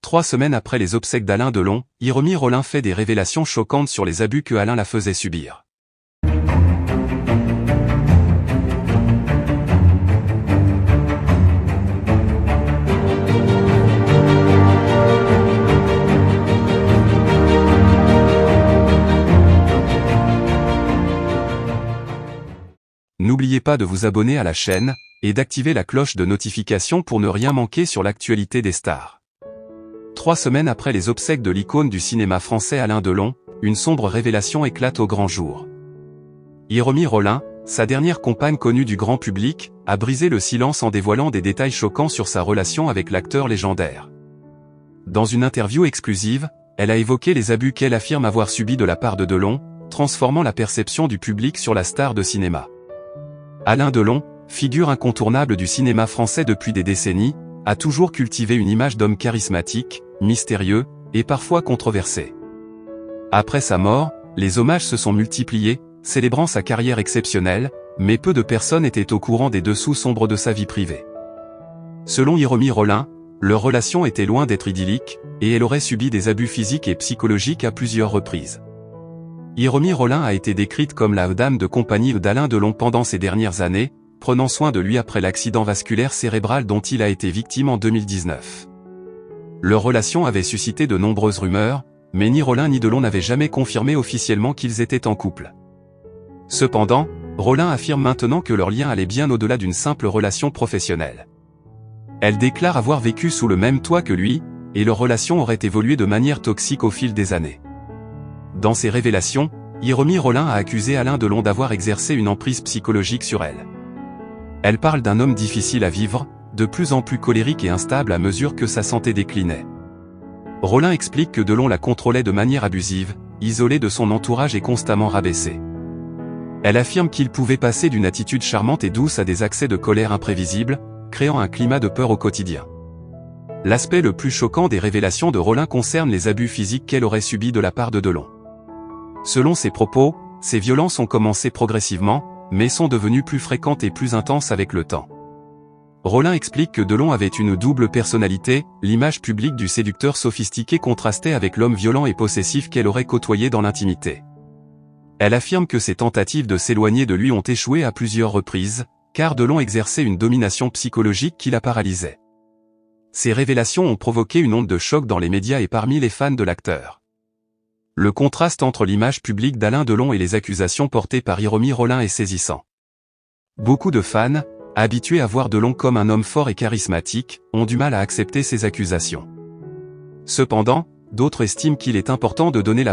3 semaines après les obsèques d'Alain Delon, Hiromi Rollin fait des révélations choquantes sur les abus que Alain la faisait subir. N'oubliez pas de vous abonner à la chaîne et d'activer la cloche de notification pour ne rien manquer sur l'actualité des stars. 3 semaines après les obsèques de l'icône du cinéma français Alain Delon, une sombre révélation éclate au grand jour. Hiromi Rollin, sa dernière compagne connue du grand public, a brisé le silence en dévoilant des détails choquants sur sa relation avec l'acteur légendaire. Dans une interview exclusive, elle a évoqué les abus qu'elle affirme avoir subis de la part de Delon, transformant la perception du public sur la star de cinéma. Alain Delon, figure incontournable du cinéma français depuis des décennies, a toujours cultivé une image d'homme charismatique, mystérieux, et parfois controversé. Après sa mort, les hommages se sont multipliés, célébrant sa carrière exceptionnelle, mais peu de personnes étaient au courant des dessous sombres de sa vie privée. Selon Hiromi Rollin, leur relation était loin d'être idyllique, et elle aurait subi des abus physiques et psychologiques à plusieurs reprises. Hiromi Rollin a été décrite comme la dame de compagnie d'Alain Delon pendant ces dernières années, prenant soin de lui après l'accident vasculaire cérébral dont il a été victime en 2019. Leur relation avait suscité de nombreuses rumeurs, mais ni Rollin ni Delon n'avaient jamais confirmé officiellement qu'ils étaient en couple. Cependant, Rollin affirme maintenant que leur lien allait bien au-delà d'une simple relation professionnelle. Elle déclare avoir vécu sous le même toit que lui, et leur relation aurait évolué de manière toxique au fil des années. Dans ses révélations, Hiromi Rollin a accusé Alain Delon d'avoir exercé une emprise psychologique sur elle. Elle parle d'un homme difficile à vivre, de plus en plus colérique et instable à mesure que sa santé déclinait. Rollin explique que Delon la contrôlait de manière abusive, isolée de son entourage et constamment rabaissée. Elle affirme qu'il pouvait passer d'une attitude charmante et douce à des accès de colère imprévisibles, créant un climat de peur au quotidien. L'aspect le plus choquant des révélations de Rollin concerne les abus physiques qu'elle aurait subis de la part de Delon. Selon ses propos, ces violences ont commencé progressivement, mais sont devenues plus fréquentes et plus intenses avec le temps. Rollin explique que Delon avait une double personnalité, l'image publique du séducteur sophistiqué contrastait avec l'homme violent et possessif qu'elle aurait côtoyé dans l'intimité. Elle affirme que ses tentatives de s'éloigner de lui ont échoué à plusieurs reprises, car Delon exerçait une domination psychologique qui la paralysait. Ces révélations ont provoqué une onde de choc dans les médias et parmi les fans de l'acteur. Le contraste entre l'image publique d'Alain Delon et les accusations portées par Hiromi Rollin est saisissant. Beaucoup de fans, habitués à voir Delon comme un homme fort et charismatique, ont du mal à accepter ces accusations. Cependant, d'autres estiment qu'il est important de donner la